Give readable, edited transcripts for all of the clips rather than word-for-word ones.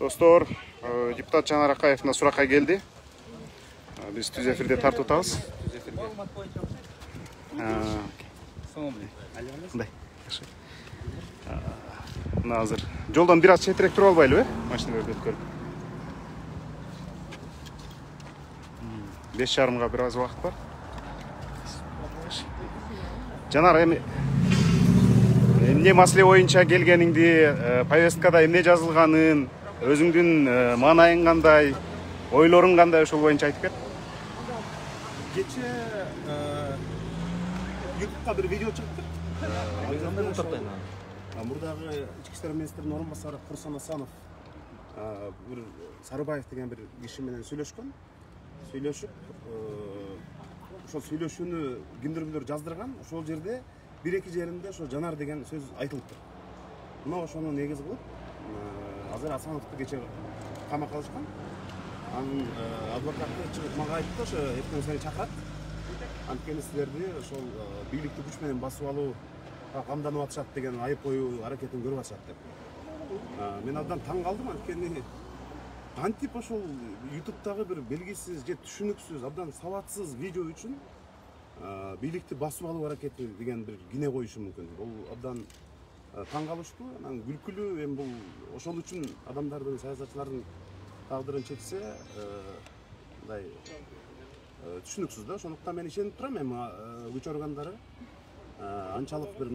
Достор, депутат Жанар Акаевна суракка келди. Биз түз эфирде тартып атабыз. Мындай. Мына азыр жолдон бир аз четирээк туруп албайлыбы? Машиналарды өткөрүп. 5:30 бир аз убакыт бар. Жанар, эмне маселе боюнча келгениңди, повесткада эмне жазылганын, өзүңдүн маанайың кандай, ойлоруң кандай, ошол боюнча айтып кет. Кече YouTube'га бир видео чыктык. Мурдагы ички иштер министринин орун басары Курсан Асанов бир Сарыбаев деген бир киши менен сүйлөшкөн. Сүйлөшүп, ошол сүйлөшүүнү күндөргүлөр жаздырган. Ошол жерде бир-эки жеринде ошо Жанар деген сөз айтылыптыр. Мына ошону негиз кылып, азыр Асановду кече камакка алышкан. Анын адвокаты чыгып мага айтты, ошо эртең сени чакырат. Анткени силерди ошол бийликти күч менен басып алуу камданып атышат деген айып коюу аракетин көрүп атышат деп. Мен абдан таң калдым, анткени антип ошол YouTube'дагы бир белгисиз же түшүнүксүз, абдан сабатсыз видео үчүн бийликти басып алуу аракети деген бир кине коюшу мүмкүн. Бул абдан таң калыштуу, анан күлкүлүү. Эми бул ошол үчүн адамдардын, саясатчылардын тагдырын чечсе, мындай түшүнүксүз да. Ошондуктан мен ишенип турам, эми күч органдары анчалык бир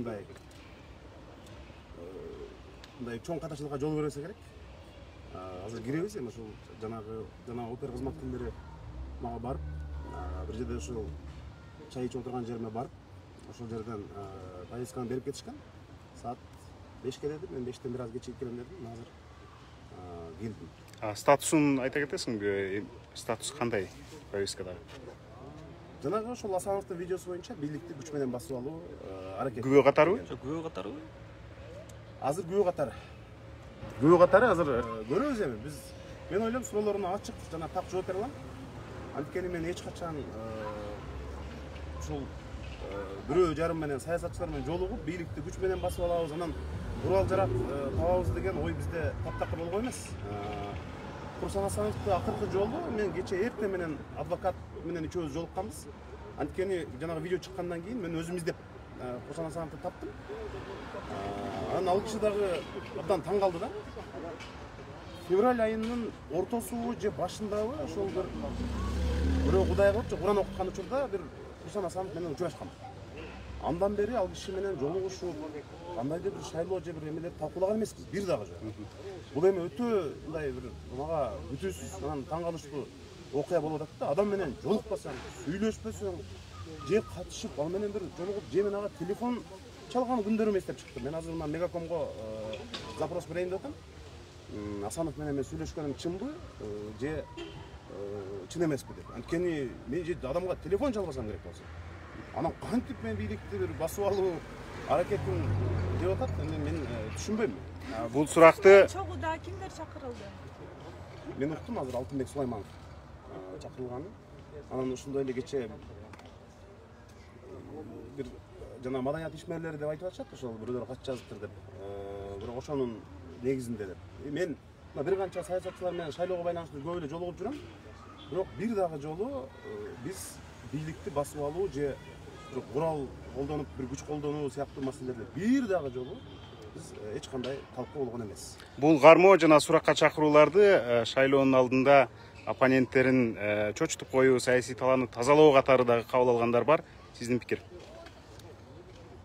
мындай чоң катачылыкка жол бербесе керек. Азыр киребиз, эми ошол жана опер кызматкерлери мага барып, бир жерде ошол чай ичип отурган жериме барып, ошол жерден повестканы берип кетишкен. Саат 5-ке деди, мен 5-тен бир аз кечигип келем дедим, азыр келдим. Статусун айта кетесиңби? Статус кандай повесткадагы? Жанагы ошол Асановдун видеосу боюнча бийликти күч менен басып алуу аракети. Күбө катарбы? Күбө катарбы? Азыр күбө катары. Күбө катары азыр көрөбүз эми. Мен ойлойм, суроолоруна ачык жана так жооп бере алам. Анткени мен эч качан ушул бирөө жарым менен саясатчылар менен жолугуп, бийликти күч менен басып алабыз, анан курал жарак табабыз деген ой бизде таптакыр болгон эмес. Курсан Асановду акыркы жолу мен кече эртең менен адвокат менен үчөөбүз жолукканбыз. Анткени жанагы видео чыккандан кийин мен өзүм издеп Курсан Асановду таптым. Анан ал киши дагы абдан таң калды да. Февраль айынын ортосу же башындабы ошол бирөө Кудай кылып же Куран окуткан учурда бир Курсан Асанов менен учурашкан. Андан бери ал киши менен жолугушуп, кандайдыр бир шайлоо же бир эмелерди талкуулаган эмеспиз, бир дагы жок. Бул эми өтө мындай бир мага бүтүсүз, анан таң калыштуу окуя болуп атат да. Адам менен жолукпасаң, сүйлөшпөсөң, же катышып, ал менен бир жолугуп, же мен ага телефон чалган күндөрүм эстеп чыкты. Мен азыр мына Мегакомго запрос берейин деп атам. Асанов менен мен сүйлөшкөнүм чынбы, же чын эмеспи деп. Анткени мен же адамга телефон чалбасам керек болсо. Анан кантип мен бийликти бир басып алуу аракетин деп атат, эми мен түшүнбөйм. Бул суракты чогуда кимдер чакырылды? Мен уктум азыр Алтынбек Сулайманов чакырылганын. Анан ушундай эле кече бир жана маданият ишмерлери деп айтып атышат, ошол бирөөлөр кат жазыптыр деп. Бирок ошонун негизинде деп. Мен бир канча саясатчылар менен шайлоого байланыштуу көп эле жолугуп жүрөм. Бирок бир дагы жолу биз бийликти басып алуу же курал колдонуп бир күч колдонуу сыяктуу маселелерде бир дагы жолу биз эч кандай талкуу болгон эмес. Бул кармоо жана суракка чакырууларды шайлоонун алдында оппоненттерин чочутуп коюу, саясий талааны тазалоо катары дагы кабыл алгандар бар. Сиздин пикир?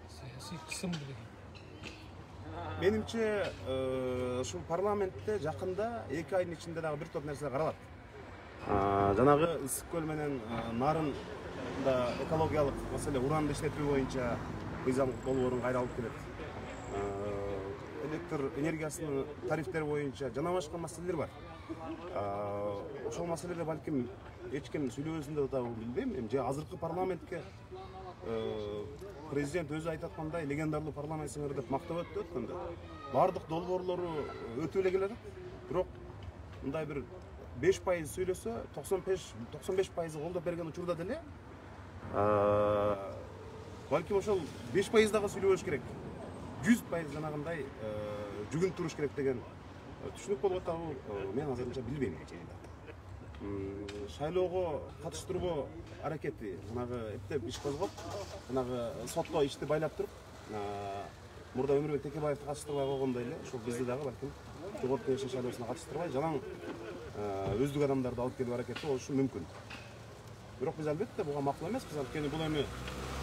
Саясий кысым деген. Менимче ушул парламентте жакында 2 айдын ичинде дагы бир топ нерсе каралат. Жанагы Ысык көл менен Нарын да экологиялык маселе, уранды иштетүү боюнча мыйзам долбоорун кайра алып келет. Электр энергиясынын тарифтери боюнча жана башка маселелер бар. Ошол маселеде балким эч ким сүйлөбөсүн деп атабы билбейм. Эми же азыркы парламентке президент өзү айтып аткандай легендарлуу парламент сыңар деп мактап өткөндө бардык долбоорлору өтүп эле келет. Бирок мындай бир 5% сүйлөсө 95% колдоп берген учурда деле балким ошол 5% дагы сүйлөбөш керек. 100% жанагындай жүгүн туруш керек деген түшүнүк болуп атабы мен азырынча билбейм. Шайлоого катыштыруу аракети жанагы эптеп иш козгоп, жанагы сотко ишти байлап туруп, мурда Өмүрбек Текебаевди катыштырбай койгондой эле, ошол бизди дагы балким Жогорку Кеңеш шайлоосуна катыштырбай, жалаң өздүк адамдарды алып келүү аракети болушу мүмкүн. Бирок биз албетте буга макул эмеспиз, анткени бул эми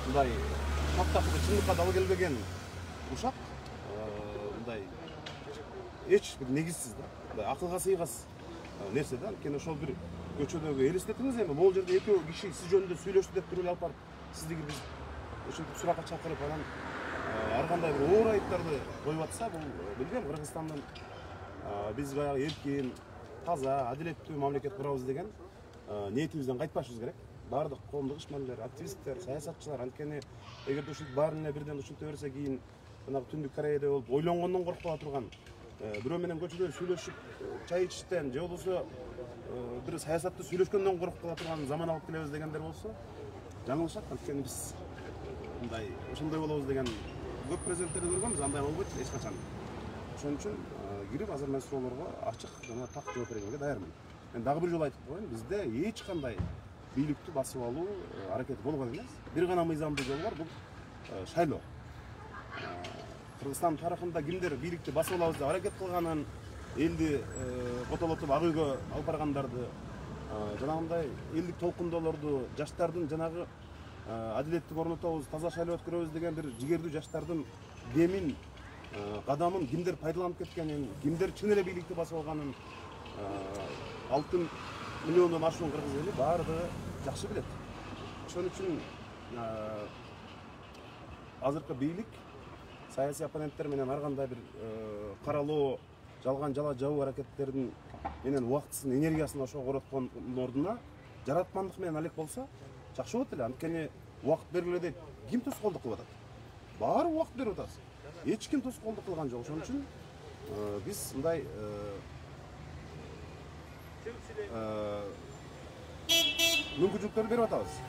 мындай тактакты чындыкка дал келбеген ушак, мындай эч бир негизсиз да, мындай акылга сыйгас нерсе да. Анткени ошол бир көчөдөгү элестетиңиз эми могул жерде экөө киши сиз жөнүндө сүйлөштү деп туруп эле алып барып сиздиги биз ушинтип суракка чакырып анан ар кандай бир оор айыптарды коюп атса, бул билбейм, Кыргызстандын биз баягы эркин, таза, адилеттүү мамлекет курабыз деген ниетибизден кайтпашыбыз керек. Бардык коомдук ишмерлер, активисттер, саясатчылар, анткени эгерде ушинтип баарын эле бирден ушинте берсе, кийин жанагы Түндүк Кореяда болуп ойлонгондон коркпой турган, бирөө менен көчөдө сүйлөшүп чай ичиштен же болбосо бир саясатты сүйлөшкөндөн коркуп кала турган заман алып келебиз дегендер болсо жаңылышат. Анткени биз мындай ошондой болобуз деген көп президенттерди көргөнбүз, андай болбойт эч качан. Ошон үчүн кирип азыр мен суроолорго ачык жана так жооп бергенге даярмын. Мен дагы бир жолу айтып коеюн, бизде эч кандай бийликти басып алуу аракети болгон эмес. Бир гана мыйзамдуу жол бар, бул шайлоо. Кыргызстан тарыхында кимдер бийликти басып алабыз деп аракет кылганын, элди котолотуп ак үйгө алып баргандарды, жанагындай элдик толкундоолорду, жаштардын жанагы адилеттик орнотобуз, таза шайлоо өткөрөбүз деген бир жигердүү жаштардын демин, кадамын кимдер пайдаланып кеткенин, кимдер чын эле бийликти басып алганын 6 миллиондон ашуун кыргыз эли баардыгы жакшы билет. Ошон үчүн азыркы бийлик саясий оппоненттер менен ар кандай бир каралоо, жалган жала жабуу аракеттерин менен убактысын, энергиясын ошого короткондун ордуна жараткандык менен алек болсо жакшы болот эле. Анткени убакыт бергиле дейт, ким тоскоолдук кылып атат? Баары убакыт берип атабыз. Эч ким тоскоолдук кылган жок. Ошон үчүн биз мындай мүмкүнчүлүктөрдү берип атабыз.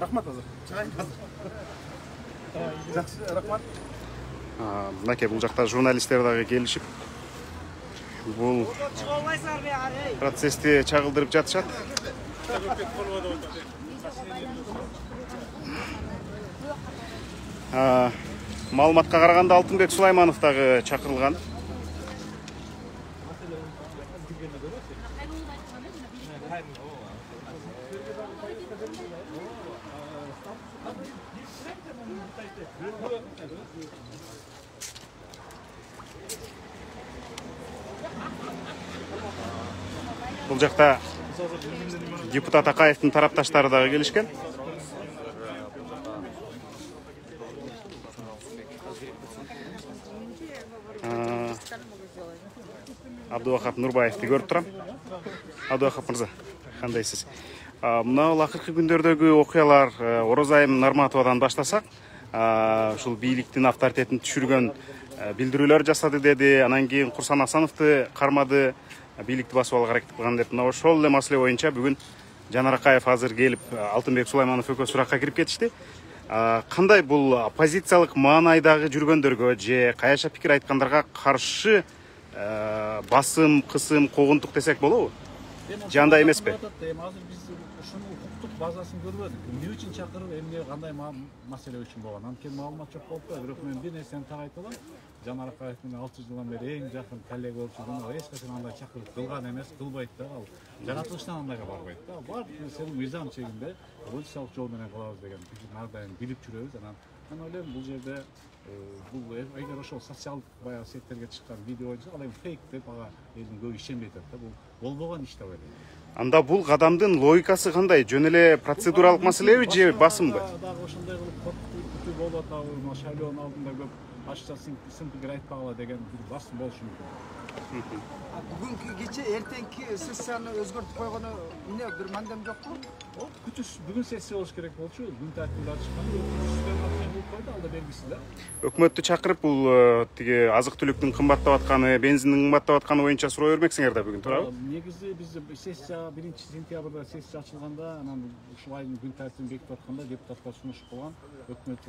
Рахмат азыр. Жакшы, рахмат. Мынакей бул жакта журналисттер дагы келишип, бул процессти чагылдырып жатышат. Маалыматка караганда Алтынбек Сулайманов дагы чакырылган. Бул жакта депутат Акаевдин тарапташтары дагы келишкен. Абдувахап Нурбаевди көрүп турам. Абдувахап мырза, кандайсыз? Мына акыркы күндөрдөгү окуялар, Орозайым Нарматовадан баштасак, ушул бийликтин авторитетин түшүргөн билдирүүлөр жасады деди, анан кийин Курсан Асановду кармады, бийликти басып алууга аракет кылган деп. Мына ошол эле маселе боюнча бүгүн Жанар Акаев азыр келип Алтынбек Сулайманов экөө суракка кирип кетишти. Кандай бул оппозициялык маанайдагы жүргөндөргө же каяша пикир айткандарга каршы басым, кысым, куугунтук десек болобу? Же андай эмеспи? Азыр биз ушунун укуктук базасын көрбөдүк. Эмне үчүн чакырып, эмне кандай маселе үчүн болгон? Анткени маалымат жок болуп калды. Бирок мен бир нерсени так айта алам. Жанар Акаев менен 6 жылдан бери эң жакын коллега болуп жүргөн, эч качан андай чакырып кылган эмес, кылбайт да. Ал жаратылыштан андайга барбайт да. Баардык нерсени мыйзам чегинде, конституциялык жол менен кылабыз деген пикирди ар дайым билип жүрөбүз. Анан мен ойлойм бул жерде бул эгер ошол социалдык баягы сеттерге чыккан видео боюнча ал эми фейк деп ага элдин көбү ишенбей атат да. Бул болбогон иш деп ойлойм. Анда бул кадамдын логикасы кандай? Жөн эле процедуралык маселеби же басымбы? Дагы ошондой кылып коркутуу болуп атабы, мына шайлоонун алдында көп ачча сын пикир айтпагыла деген бир басым болушу мүмкүн. Бүгүнкү кече эртеңки сессияны өзгөртүп койгону эмне бир мандем жокпу? Күтүш бүгүн сессия болуш керек болчу. Күн тартибинде чыккан. Болуп койду, алда белгисиз да. Өкмөттү чакырып бул тиги азык-түлүктүн кымбаттап атканы, бензиндин кымбаттап атканы боюнча суроо бермексиңер да бүгүн, туурабы? Негизи биз сессия 1-сентябрда сессия ачылганда, анан ушул айдын күн тартибин бекитип атканда депутаттар сунуш кылган өкмөт